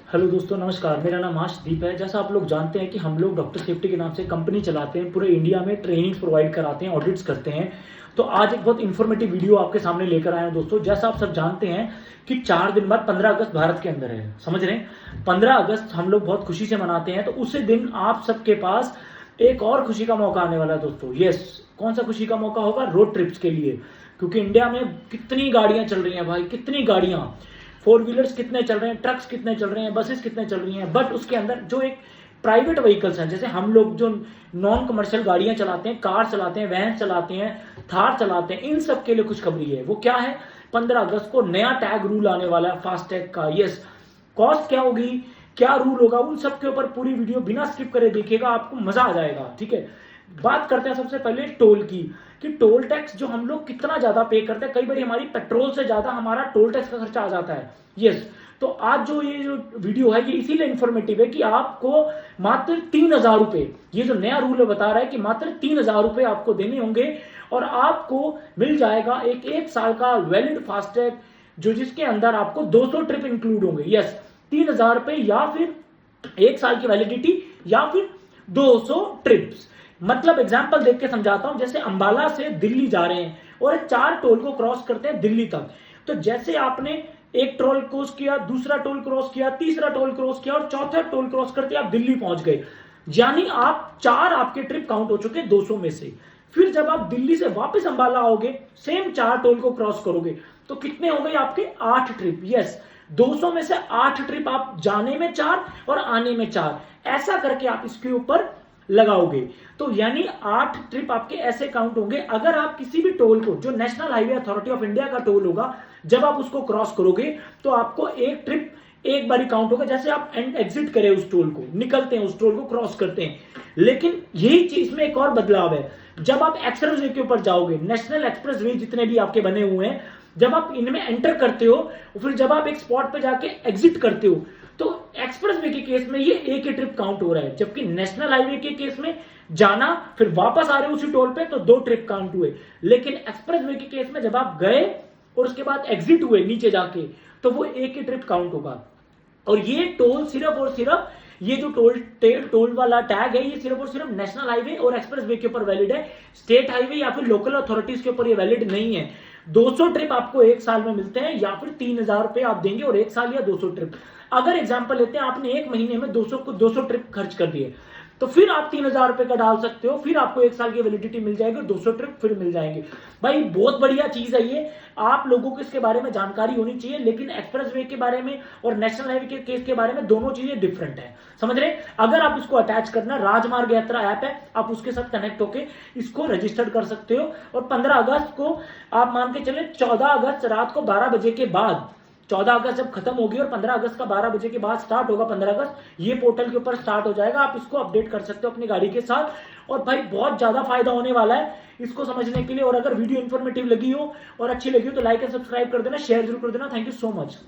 Hello दोस्तों, नमस्कार। मेरा नाम आशदीप है। जैसा आप लोग जानते हैं कि हम लोग डॉक्टर सेफ्टी के नाम से कंपनी चलाते हैं, पूरे इंडिया में ट्रेनिंग्स प्रोवाइड कराते हैं, ऑडिट्स करते हैं। तो आज एक बहुत इन्फॉर्मेटिव वीडियो आपके सामने लेकर आए हैं दोस्तों। जैसा आप सब जानते हैं कि 4 दिन बाद 15 अगस्त भारत के अंदर है, समझ रहे हैं। 15 अगस्त हम लोग बहुत खुशी से मनाते हैं, तो उसी दिन आप सबके पास एक और खुशी का मौका आने वाला है दोस्तों। यस, कौन सा खुशी का मौका होगा? रोड ट्रिप्स के लिए। क्योंकि इंडिया में कितनी गाड़ियां चल रही हैं भाई, कितनी गाड़ियां, फोर व्हीलर्स कितने चल रहे हैं, ट्रक्स कितने चल रहे हैं, बसेस कितने चल रही हैं, बट उसके अंदर जो एक प्राइवेट व्हीकल्स हैं, जैसे हम लोग जो नॉन कमर्शियल गाड़ियां चलाते हैं, कार चलाते हैं, वैन चलाते हैं, थार चलाते हैं, इन सब के लिए खुशखबरी है। वो क्या है? 15 अगस्त को नया टैग रूल आने वाला है फास्टैग का। यस, कॉस्ट क्या होगी, क्या रूल होगा, उन सब के ऊपर पूरी वीडियो बिना स्किप करे देखिएगा, आपको मजा आ जाएगा। ठीक है, बात करते हैं सबसे पहले टोल की, कि टोल टैक्स जो हम लोग कितना ज्यादा पे करते हैं। कई बार हमारी पेट्रोल से ज्यादा हमारा टोल टैक्स का खर्चा आ जाता है। यस, तो आज जो ये जो वीडियो है ये इसीलिए इंफॉर्मेटिव है कि आपको मात्र 3,000 रुपए, ये जो नया रूल बता रहा है कि मात्र 3,000 रुपए आपको देने होंगे और आपको मिल जाएगा एक साल का वैलिड फास्टैग, जो जिसके अंदर आपको 200 ट्रिप इंक्लूड होंगे। यस, 3,000 रुपए या फिर एक साल की वैलिडिटी या फिर 200 ट्रिप्स। मतलब एग्जांपल देख के समझाता हूं। जैसे अंबाला से दिल्ली जा रहे हैं और 4 टोल को क्रॉस करते हैं दिल्ली तक, तो जैसे आपने एक टोल क्रॉस किया, दूसरा टोल क्रॉस किया, तीसरा टोल क्रॉस किया और चौथा टोल क्रॉस करते आप दिल्ली पहुंच गए, यानी आप 4 आपके ट्रिप काउंट हो चुके 200 में से। फिर जब आप दिल्ली से वापस अंबाला आओगे, सेम 4 टोल को क्रॉस करोगे, तो कितने हो गए आपके? 8 ट्रिप। यस, 200 में से 8 ट्रिप आप जाने में 4 और आने में 4, ऐसा करके आप इसके ऊपर लगाओगे। तो यानी 8 ट्रिप आपके ऐसे काउंट होंगे। अगर आप किसी भी टोल को, जो national highway authority of India का टोल होगा, जब आप उसको क्रॉस करोगे तो आपको एक ट्रिप एक बारी काउंट होगा। जैसे आप एग्जिट करें उस टोल को, निकलते हैं, उस टोल को क्रॉस करते हैं। लेकिन यही चीज में एक और बदलाव है। जब आप एक्सप्रेस वे के ऊपर जाओगे, नेशनल एक्सप्रेस वे जितने भी आपके बने हुए हैं, जब आप इनमें एंटर करते हो, फिर जब आप एक स्पॉट पे जाके एग्जिट करते हो, तो एक्सप्रेस वे के केस में ये एक ही ट्रिप काउंट हो रहा है। जबकि नेशनल हाईवे के केस में जाना फिर वापस आ रहे हो उसी टोल पे, तो 2 ट्रिप काउंट हुए। लेकिन एक्सप्रेस वे के केस में जब आप गए और उसके बाद एग्जिट हुए नीचे जाके, तो वो एक ही ट्रिप काउंट होगा। और ये टोल सिर्फ और सिर्फ, ये जो टोल वाला टैग है, ये सिर्फ और सिर्फ नेशनल हाईवे और एक्सप्रेस वे के ऊपर वैलिड है। स्टेट हाईवे या फिर लोकल अथॉरिटीज के ऊपर ये वैलिड नहीं है। 200 ट्रिप आपको एक साल में मिलते हैं, या फिर 3,000 रुपए आप देंगे और एक साल या 200 ट्रिप। अगर एग्जांपल लेते हैं, आपने एक महीने में 200 ट्रिप खर्च कर दिए, तो फिर आप 3,000 रुपए का डाल सकते हो, फिर आपको एक साल की वैलिडिटी मिल जाएगी और 200 ट्रिप फिर मिल जाएंगे। भाई बहुत बढ़िया चीज है ये, आप लोगों को इसके बारे में जानकारी होनी चाहिए। लेकिन एक्सप्रेस वे के बारे में और नेशनल हाईवे के केस के बारे में दोनों चीजें डिफरेंट है, समझ रहे? अगर आप इसको अटैच करना, राजमार्ग यात्रा ऐप है, आप उसके साथ कनेक्ट होकर इसको रजिस्टर कर सकते हो। और 15 अगस्त को आप मान के चले, 14 अगस्त रात को 12 बजे के बाद, 14 अगस्त जब खत्म होगी और 15 अगस्त का 12 बजे के बाद स्टार्ट होगा 15 अगस्त, ये पोर्टल के ऊपर स्टार्ट हो जाएगा। आप इसको अपडेट कर सकते हो अपनी गाड़ी के साथ। और भाई बहुत ज्यादा फायदा होने वाला है इसको समझने के लिए। और अगर वीडियो इन्फॉर्मेटिव लगी हो और अच्छी लगी हो तो लाइक एंड सब्सक्राइब कर देना, शेयर जरूर कर देना। Thank you so much.